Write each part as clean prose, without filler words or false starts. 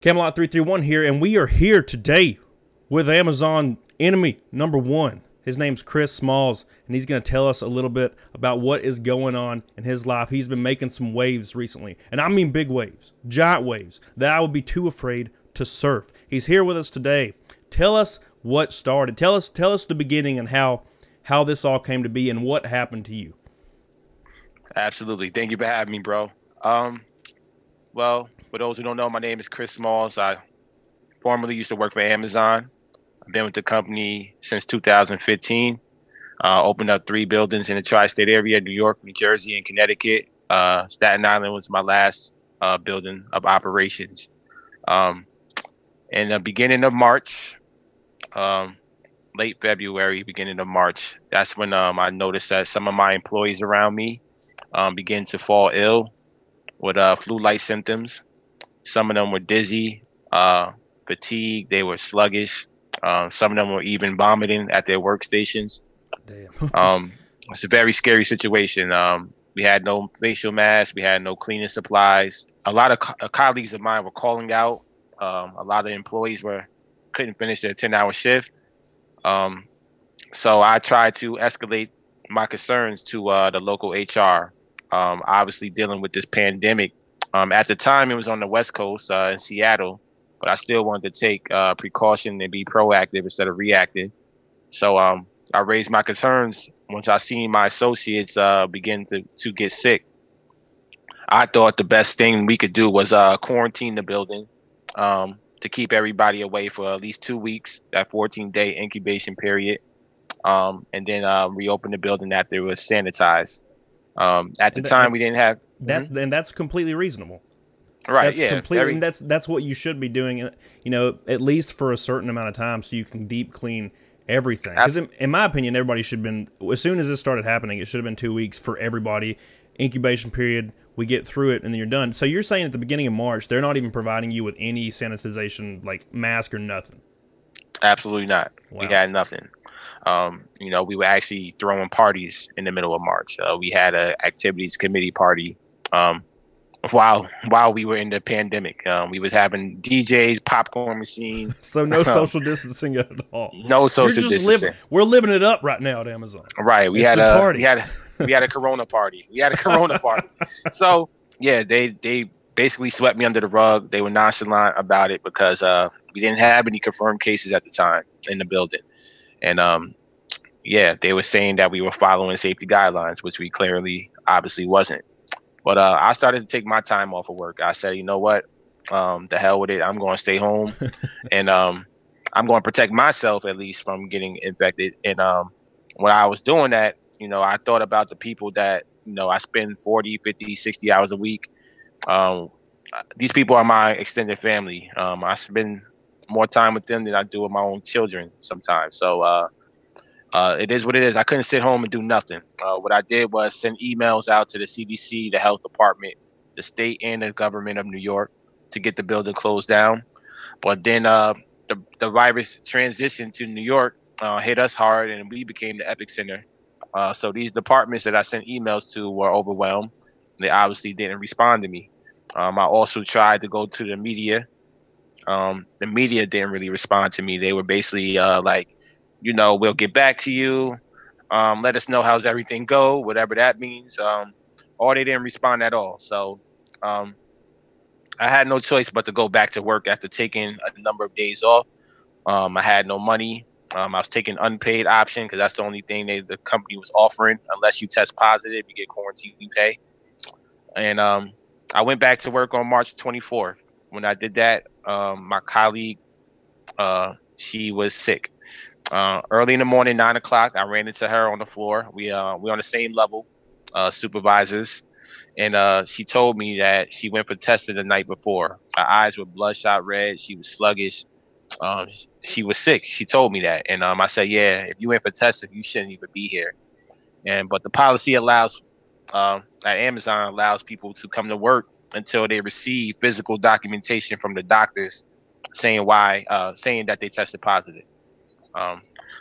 Camelot 331 here, and we are here today with Amazon enemy number one. His name's Chris Smalls, and he's going to tell us a little bit about what is going on in his life. He's been making some waves recently, and I mean big waves, giant waves, that I would be too afraid to surf. He's here with us today. Tell us what started. Tell us the beginning and how this all came to be and what happened to you. Absolutely. Thank you for having me, bro. Well, for those who don't know, my name is Chris Smalls. I formerly used to work for Amazon. I've been with the company since 2015. Opened up 3 buildings in the tri-state area: New York, New Jersey, and Connecticut. Staten Island was my last building of operations. In the beginning of March, late February, beginning of March, that's when I noticed that some of my employees around me began to fall ill with flu-like symptoms. Some of them were dizzy, fatigued, they were sluggish. Some of them were even vomiting at their workstations. Damn. It's a very scary situation. We had no facial masks, we had no cleaning supplies. A lot of colleagues of mine were calling out. A lot of employees couldn't finish their 10-hour shift. So I tried to escalate my concerns to the local HR. Obviously dealing with this pandemic. At the time, it was on the West Coast in Seattle, but I still wanted to take precaution and be proactive instead of reactive. So I raised my concerns once I seen my associates begin to get sick. I thought the best thing we could do was quarantine the building to keep everybody away for at least 2 weeks, that 14-day incubation period, and then reopen the building after it was sanitized. At the time, we didn't have. That's completely reasonable. Right. That's completely. That's what you should be doing. You know, at least for a certain amount of time, so you can deep clean everything. Because in my opinion, everybody should have been. As soon as this started happening, it should have been 2 weeks for everybody. Incubation period. We get through it, and then you're done. So you're saying at the beginning of March, they're not even providing you with any sanitization, like mask or nothing. Absolutely not. Wow. We had nothing. We were actually throwing parties in the middle of March. We had a activities committee party while we were in the pandemic. We was having DJs, popcorn machine. So no social distancing at all. No social distancing. We're living it up right now at Amazon. Right. We had a party. We had a Corona party. So yeah, they basically swept me under the rug. They were nonchalant about it because we didn't have any confirmed cases at the time in the building. And they were saying that we were following safety guidelines, which we clearly, obviously wasn't. But I started to take my time off of work. I said, you know what? The hell with it. I'm going to stay home, and I'm going to protect myself at least from getting infected. And when I was doing that, I thought about the people that, I spend 40, 50, 60 hours a week. These people are my extended family. I spend more time with them than I do with my own children sometimes. So it is what it is. I couldn't sit home and do nothing. What I did was send emails out to the CDC, the health department, the state, and the government of New York to get the building closed down. But then the virus transitioned to New York, hit us hard, and we became the epicenter. So these departments that I sent emails to were overwhelmed. They obviously didn't respond to me. I also tried to go to the media. The media didn't really respond to me. They were basically like, we'll get back to you. Let us know how's everything go, whatever that means. Or they didn't respond at all. So I had no choice but to go back to work after taking a number of days off. I had no money. I was taking unpaid option because that's the only thing the company was offering. Unless you test positive, you get quarantine pay. And I went back to work on March 24th. When I did that, my colleague, she was sick. Early in the morning, 9 o'clock, I ran into her on the floor. We're on the same level, supervisors. And she told me that she went for testing the night before. Her eyes were bloodshot red. She was sluggish. She was sick. She told me that. And I said, yeah, if you went for testing, you shouldn't even be here. But the policy allows, at Amazon, allows people to come to work until they receive physical documentation from the doctors saying that they tested positive.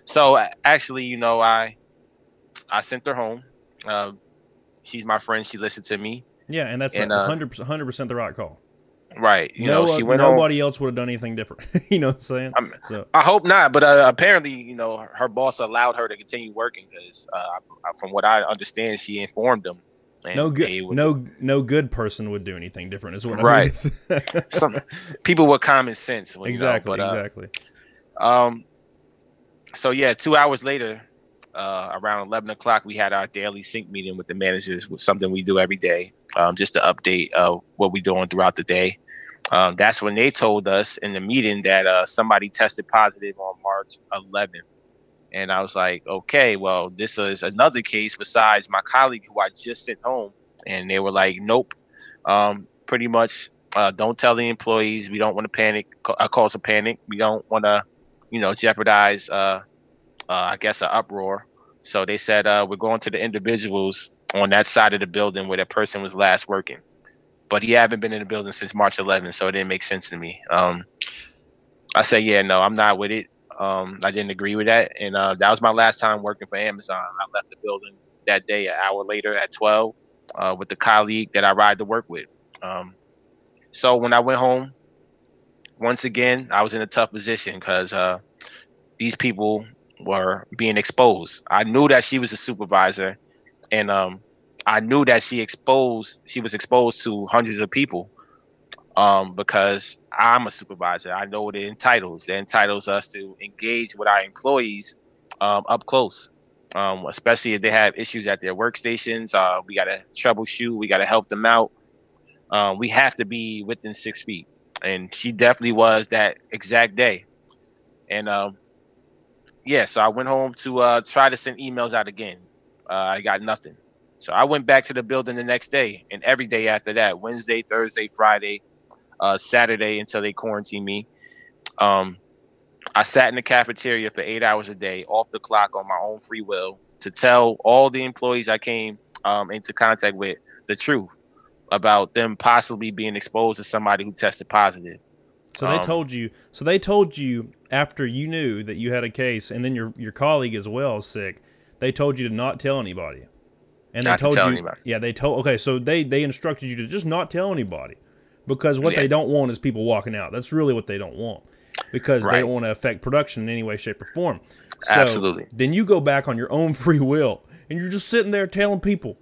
So actually, I sent her home. She's my friend. She listened to me. Yeah, and that's 100% the right call. Right. You know, she went home. Nobody else would have done anything different. You know what I'm saying? So I hope not. But apparently, you know, her boss allowed her to continue working because, from what I understand, she informed them. And no good person would do anything different. Is what right. I mean to say. Some people with common sense. Exactly. Exactly. So yeah, 2 hours later, around 11 o'clock, we had our daily sync meeting with the managers, with something we do every day, just to update what we're doing throughout the day. That's when they told us in the meeting that somebody tested positive on March 11th. And I was like, okay, well, this is another case besides my colleague who I just sent home. And they were like, nope, pretty much don't tell the employees. We don't want to panic, cause a panic. We don't want to, you know, jeopardize, I guess, an uproar. So they said, we're going to the individuals on that side of the building where that person was last working. But he hadn't been in the building since March 11th, so it didn't make sense to me. I said, yeah, no, I'm not with it. I didn't agree with that. And that was my last time working for Amazon. I left the building that day, an hour later at 12, with the colleague that I ride to work with. So when I went home, once again, I was in a tough position because these people were being exposed. I knew that she was a supervisor, and I knew that she was exposed to hundreds of people, because I'm a supervisor. I know what it entitles. It entitles us to engage with our employees up close, especially if they have issues at their workstations. We got to troubleshoot. We got to help them out. We have to be within 6 feet. And she definitely was that exact day. And yeah, so I went home to try to send emails out again. I got nothing. So I went back to the building the next day and every day after that, Wednesday, Thursday, Friday, Saturday, until they quarantined me. I sat in the cafeteria for 8 hours a day, off the clock, on my own free will, to tell all the employees I came into contact with the truth about them possibly being exposed to somebody who tested positive. So they told you. So they told you after you knew that you had a case, and then your colleague as well is sick. They told you to not tell anybody. And not they told to tell you, anybody. Yeah, they told. Okay, so they instructed you to just not tell anybody, because what Yeah. they don't want is people walking out. That's really what they don't want, because Right. they don't want to affect production in any way, shape, or form. So Absolutely. Then you go back on your own free will, and you're just sitting there telling people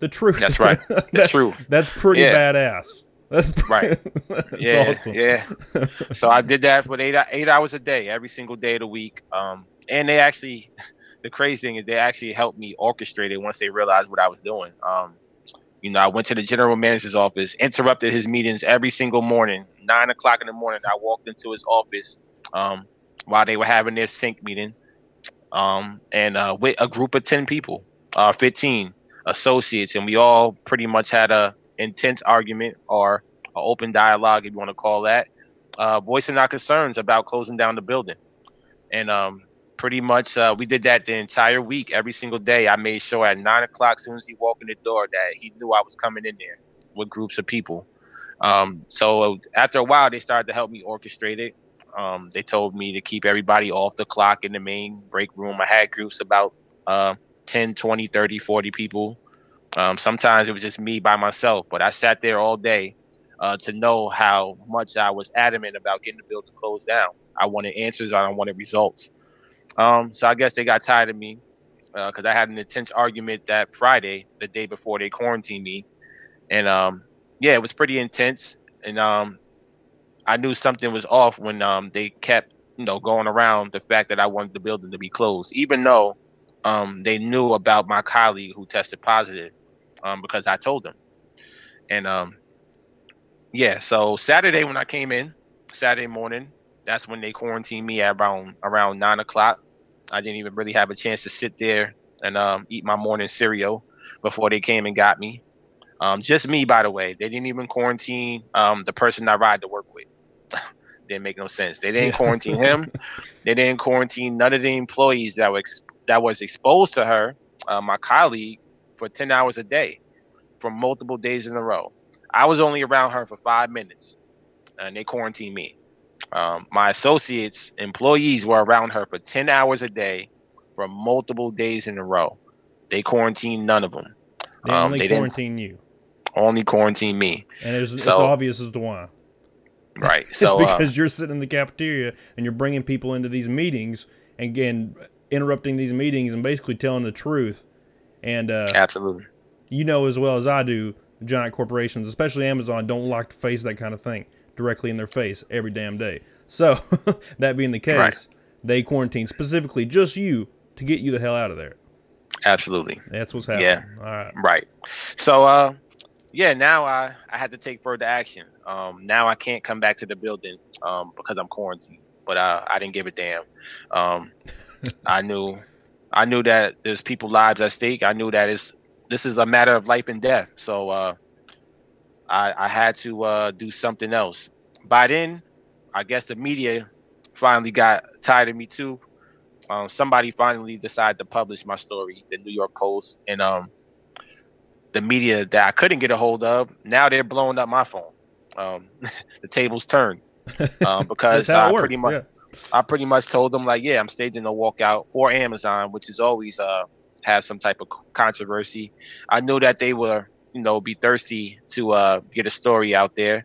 the truth. That's right. The truth. That's pretty Yeah. badass. That's Right. That's Yeah, awesome. yeah. So I did that for 8 hours a day, every single day of the week. And they actually, the crazy thing is, they actually helped me orchestrate it once they realized what I was doing. You know, I went to the general manager's office, interrupted his meetings every single morning. 9 o'clock in the morning, I walked into his office while they were having their sync meeting, and with a group of 10 people, 15 associates, and we all pretty much had a intense argument, or an open dialogue, if you want to call that, voicing our concerns about closing down the building. And pretty much we did that the entire week. Every single day, I made sure at 9 o'clock, as soon as he walked in the door, that he knew I was coming in there with groups of people. So after a while, they started to help me orchestrate it. They told me to keep everybody off the clock in the main break room. I had groups about 10, 20, 30, 40 people. Sometimes it was just me by myself, but I sat there all day to know how much I was adamant about getting the building closed down. I wanted answers. I wanted results. So I guess they got tired of me because I had an intense argument that Friday, the day before they quarantined me. And yeah, it was pretty intense. And I knew something was off when they kept, going around the fact that I wanted the building to be closed, even though they knew about my colleague who tested positive, because I told them. And yeah, so Saturday when I came in, Saturday morning, that's when they quarantined me at around 9 o'clock. I didn't even really have a chance to sit there and eat my morning cereal before they came and got me. Just me, by the way. They didn't even quarantine the person I ride to work with. Didn't make no sense. They didn't quarantine him. They didn't quarantine none of the employees that was exposed to her, my colleague, for 10 hours a day for multiple days in a row. I was only around her for 5 minutes, and they quarantined me. My associates, employees, were around her for 10 hours a day for multiple days in a row. They quarantined none of them. They only quarantine you. Only quarantine me. And it's obvious as to why. Right. So it's because you're sitting in the cafeteria and you're bringing people into these meetings and again interrupting these meetings and basically telling the truth. And absolutely, you know as well as I do, giant corporations, especially Amazon, don't like to face that kind of thing directly in their face every damn day. So that being the case, they quarantine specifically just you to get you the hell out of there. Absolutely. That's what's happening. Yeah. All right. Right. So yeah, now I had to take further action. Now I can't come back to the building because I'm quarantined. But I didn't give a damn. I knew that there's people lives at stake. I knew that this is a matter of life and death. So I had to do something else. By then, I guess the media finally got tired of me too. Somebody finally decided to publish my story, the New York Post, and the media that I couldn't get a hold of. Now they're blowing up my phone. The tables turned because I pretty much told them like, yeah, I'm staging a walkout for Amazon, which is always have some type of controversy. I knew that they were, be thirsty to get a story out there.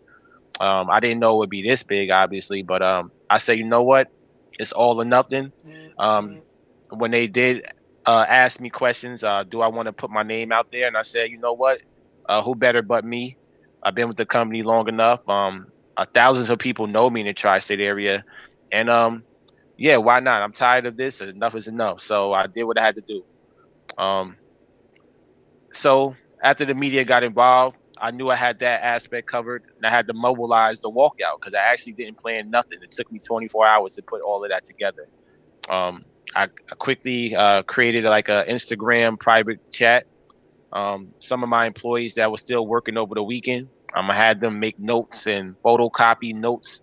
I didn't know it would be this big, obviously, but I said, you know what? It's all or nothing. When they did ask me questions, do I want to put my name out there? And I said, you know what? Who better but me? I've been with the company long enough. Thousands of people know me in the tri-state area. And yeah, why not? I'm tired of this. Enough is enough. So I did what I had to do. So after the media got involved, I knew I had that aspect covered, and I had to mobilize the walkout because I actually didn't plan nothing. It took me 24 hours to put all of that together. I quickly created like an Instagram private chat. Some of my employees that were still working over the weekend, I had them make notes and photocopy notes,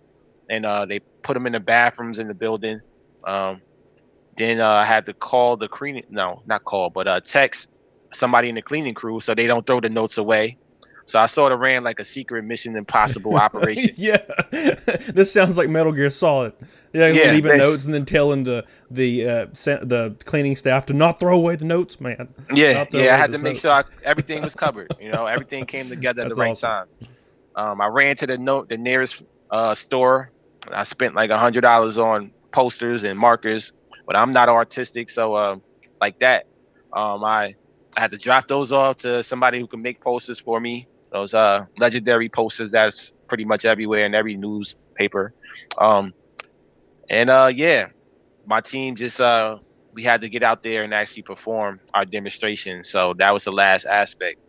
and they put them in the bathrooms in the building. Then I had to call the cleaning, no, not call, but text somebody in the cleaning crew so they don't throw the notes away. So I sort of ran like a secret Mission Impossible operation. Yeah, this sounds like Metal Gear Solid. Yeah, leaving notes and then telling the cleaning staff to not throw away the notes, man. Yeah, I had to make sure everything was covered. Everything came together at the right time. I ran to the nearest store. I spent like $100 on posters and markers, but I'm not artistic, so like that. I had to drop those off to somebody who can make posters for me. Those legendary posters that's pretty much everywhere in every newspaper. Yeah, my team just we had to get out there and actually perform our demonstration. So that was the last aspect.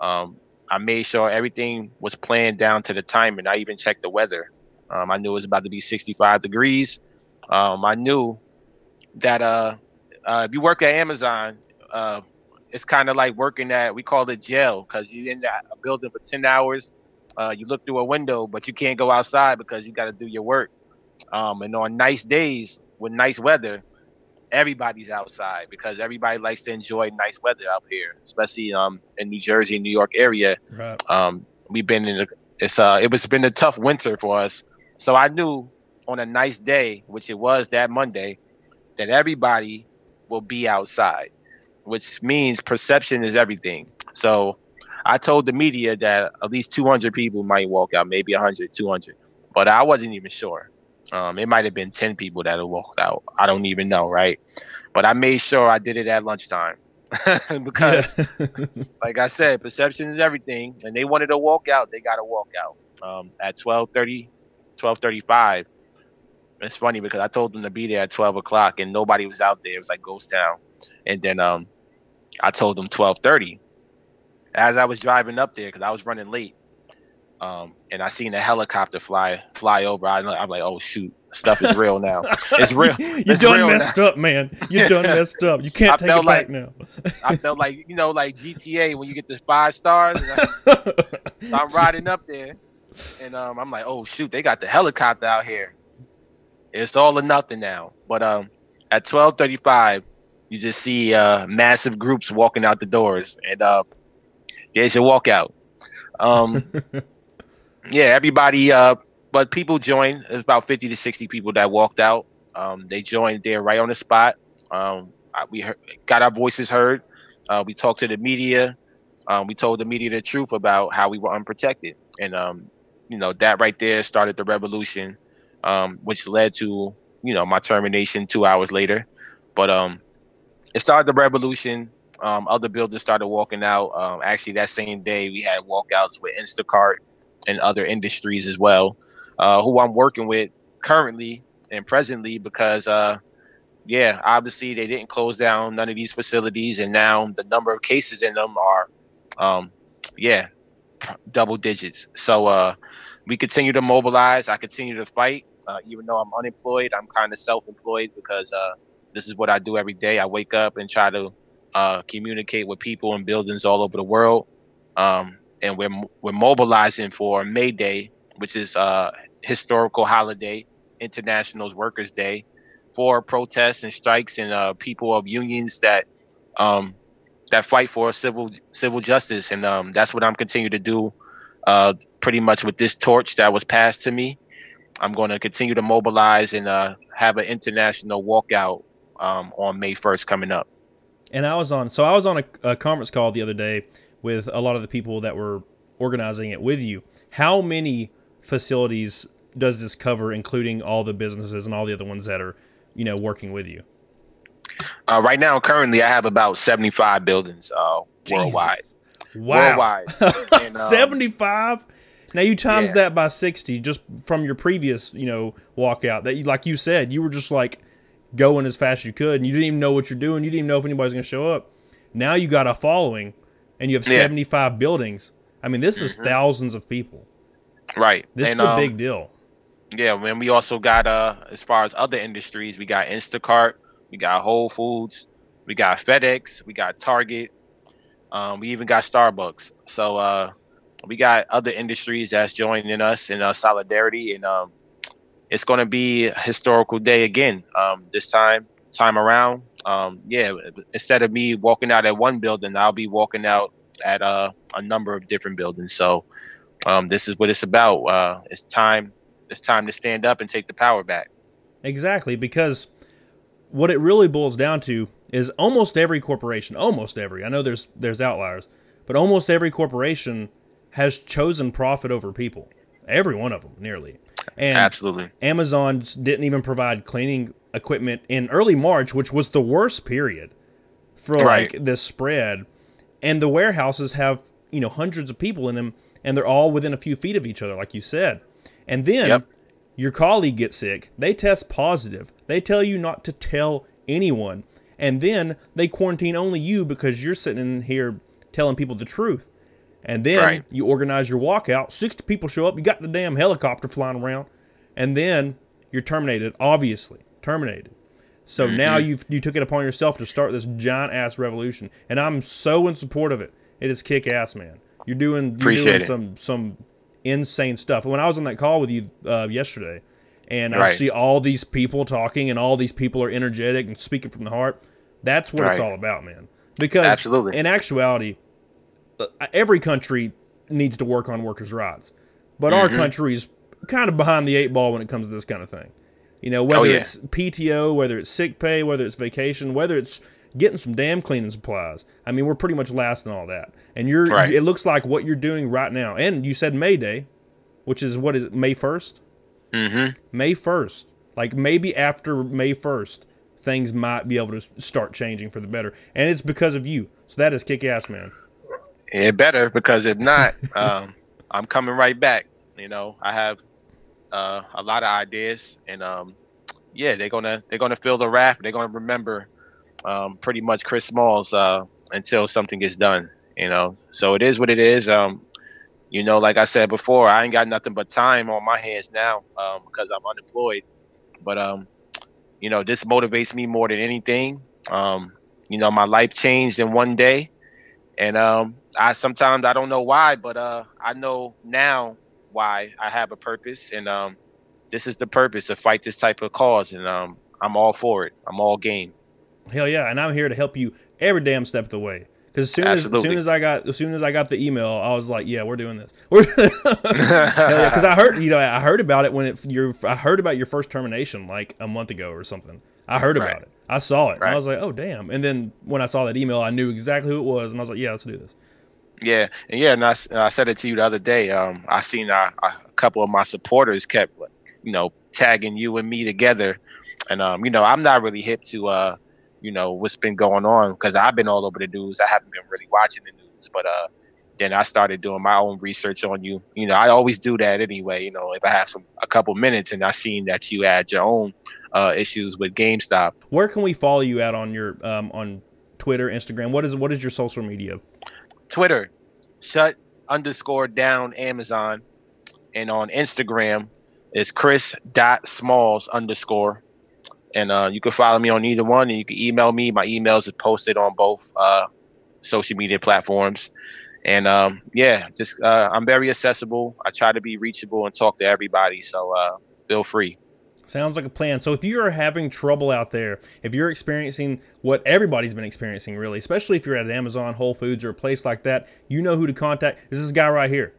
I made sure everything was planned down to the time, and I even checked the weather. I knew it was about to be 65 degrees. I knew that if you work at Amazon, it's kind of like working at, we call it jail, because you're in a building for 10 hours. You look through a window, but you can't go outside because you got to do your work. And on nice days with nice weather, everybody's outside because everybody likes to enjoy nice weather out here, especially in New Jersey, New York area. Right. We've been it's been a tough winter for us. So I knew on a nice day, which it was that Monday, that everybody will be outside, which means perception is everything. So I told the media that at least 200 people might walk out, maybe 100, 200, but I wasn't even sure. It might have been 10 people that have walked out. I don't even know, right? But I made sure I did it at lunchtime because, like I said, perception is everything. And they wanted to walk out, they got to walk out at 12:30, 12:35. It's funny because I told them to be there at 12 o'clock and nobody was out there. It was like ghost town. And then I told them 12:30 as I was driving up there because I was running late. And I seen a helicopter fly over. I'm like, oh shoot, stuff is real now. It's real. You done messed up, man. You done messed up. You can't take it back now. I felt like, like GTA when you get the 5 stars. I'm riding up there, and I'm like, oh shoot, they got the helicopter out here. It's all or nothing now. But at 12:35, you just see massive groups walking out the doors, and there's your walkout. Yeah, everybody, but people joined. There's about 50 to 60 people that walked out. They joined there right on the spot. We got our voices heard. We talked to the media. We told the media the truth about how we were unprotected. And that right there started the revolution, which led to, my termination 2 hours later. But it started the revolution. Other builders started walking out. Actually, that same day, we had walkouts with Instacart and other industries as well, who I'm working with currently and presently because, obviously they didn't close down none of these facilities, and now the number of cases in them are, double digits. So we continue to mobilize. I continue to fight, even though I'm unemployed. I'm kind of self-employed because this is what I do every day. I wake up and try to communicate with people in buildings all over the world. And we're mobilizing for May Day, which is a historical holiday, International Workers' Day, for protests and strikes and people of unions that fight for civil justice. And that's what I'm continuing to do pretty much with this torch that was passed to me. I'm going to continue to mobilize and have an international walkout on May 1st coming up. And I was on a conference call the other day with a lot of the people that were organizing it with you. How many facilities does this cover, including all the businesses and all the other ones that are, working with you? Right now, currently, I have about 75 buildings worldwide. Wow. Worldwide. And, 75? Now you times that by 60 just from your previous, walkout. That, like you said, you were just like going as fast as you could, and you didn't even know what you're doing. You didn't even know if anybody's going to show up. Now you got a following, and you have 75 buildings. I mean, this is thousands of people. Right. This is a big deal. Yeah, man. We also got as far as other industries, we got Instacart, we got Whole Foods, we got FedEx, we got Target, we even got Starbucks. So we got other industries that's joining us in solidarity, and it's going to be a historical day again. This time around, instead of me walking out at one building, I'll be walking out at a number of different buildings. So this is what it's about. It's time to stand up and take the power back. Exactly, because what it really boils down to is almost every corporation, I know there's outliers, but almost every corporation has chosen profit over people. Every one of them, nearly. And absolutely. Amazon didn't even provide cleaning equipment in early March, which was the worst period for like this spread. And the warehouses have, hundreds of people in them, and they're all within a few feet of each other, like you said. And then your colleague gets sick. They test positive. They tell you not to tell anyone. And then they quarantine only you because you're sitting in here telling people the truth. And then you organize your walkout. 60 people show up. You got the damn helicopter flying around. And then you're terminated, obviously. Terminated. So now you took it upon yourself to start this giant-ass revolution. And I'm so in support of it. It is kick-ass, man. You're doing some insane stuff. When I was on that call with you yesterday, and I see all these people talking, and all these people are energetic and speaking from the heart, that's what it's all about, man. Because in actuality, every country needs to work on workers' rights. But our country is kind of behind the 8 ball when it comes to this kind of thing. Whether it's PTO, whether it's sick pay, whether it's vacation, whether it's getting some damn cleaning supplies. I mean, we're pretty much last in all that. And it looks like what you're doing right now. And you said May Day, which is, what is it, May 1st? May 1st. Like, maybe after May 1st, things might be able to start changing for the better. And it's because of you. So that is kick-ass, man. It better, because if not, I'm coming right back. I have a lot of ideas, and they're gonna feel the wrath. They're gonna remember pretty much Chris Smalls until something gets done. So it is what it is. Like I said before, I ain't got nothing but time on my hands now because I'm unemployed. But this motivates me more than anything. My life changed in one day, and I sometimes I don't know why, but I know now why. I have a purpose, and this is the purpose, to fight this type of cause, and I'm all for it. I'm all game. Hell yeah, and I'm here to help you every damn step of the way. Because as soon as I got the email, I was like, yeah, we're doing this. Because I heard about it I heard about your first termination like a month ago or something. I heard about it. I saw it. And I was like, oh damn. And then when I saw that email, I knew exactly who it was, and I was like, yeah, let's do this. Yeah, and I said it to you the other day. I seen a couple of my supporters kept, tagging you and me together, and I'm not really hip to what's been going on because I've been all over the news. I haven't been really watching the news, but then I started doing my own research on you. I always do that anyway. If I have a couple minutes, and I seen that you had your own issues with GameStop. Where can we follow you at on your on Twitter, Instagram? What is your social media? Twitter, shut_down Amazon, and on Instagram is Chris.Smalls_. And you can follow me on either one, and you can email me. My emails are posted on both social media platforms. And I'm very accessible. I try to be reachable and talk to everybody. So feel free. Sounds like a plan. So if you are having trouble out there, if you're experiencing what everybody's been experiencing, really, especially if you're at Amazon, Whole Foods, or a place like that, you know who to contact. This is this guy right here,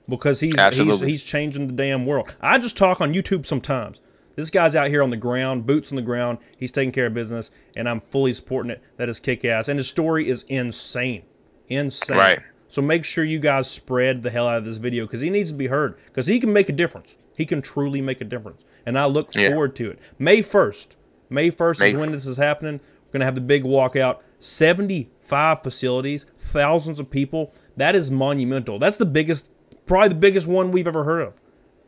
because he's changing the damn world. I just talk on YouTube sometimes. This guy's out here on the ground, boots on the ground. He's taking care of business, and I'm fully supporting it. That is kick-ass. And his story is insane. Insane. Right. So make sure you guys spread the hell out of this video, because he needs to be heard, because he can make a difference. He can truly make a difference. And I look forward to it. May 1st. May 1st is when this is happening. We're going to have the big walkout. 75 facilities, thousands of people. That is monumental. That's the biggest, probably the biggest one we've ever heard of.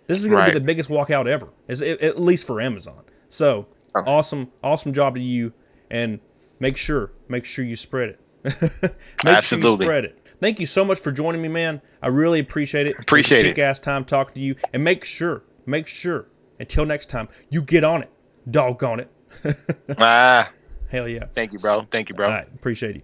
This is going to be the biggest walkout ever, at least for Amazon. So, awesome job to you. And make sure you spread it. Absolutely. Sure you spread it. Thank you so much for joining me, man. I really appreciate it. Appreciate it. Kick-ass time talking to you. And make sure, until next time, you get on it. Doggone it. Hell yeah. Thank you, bro. All right. Appreciate you.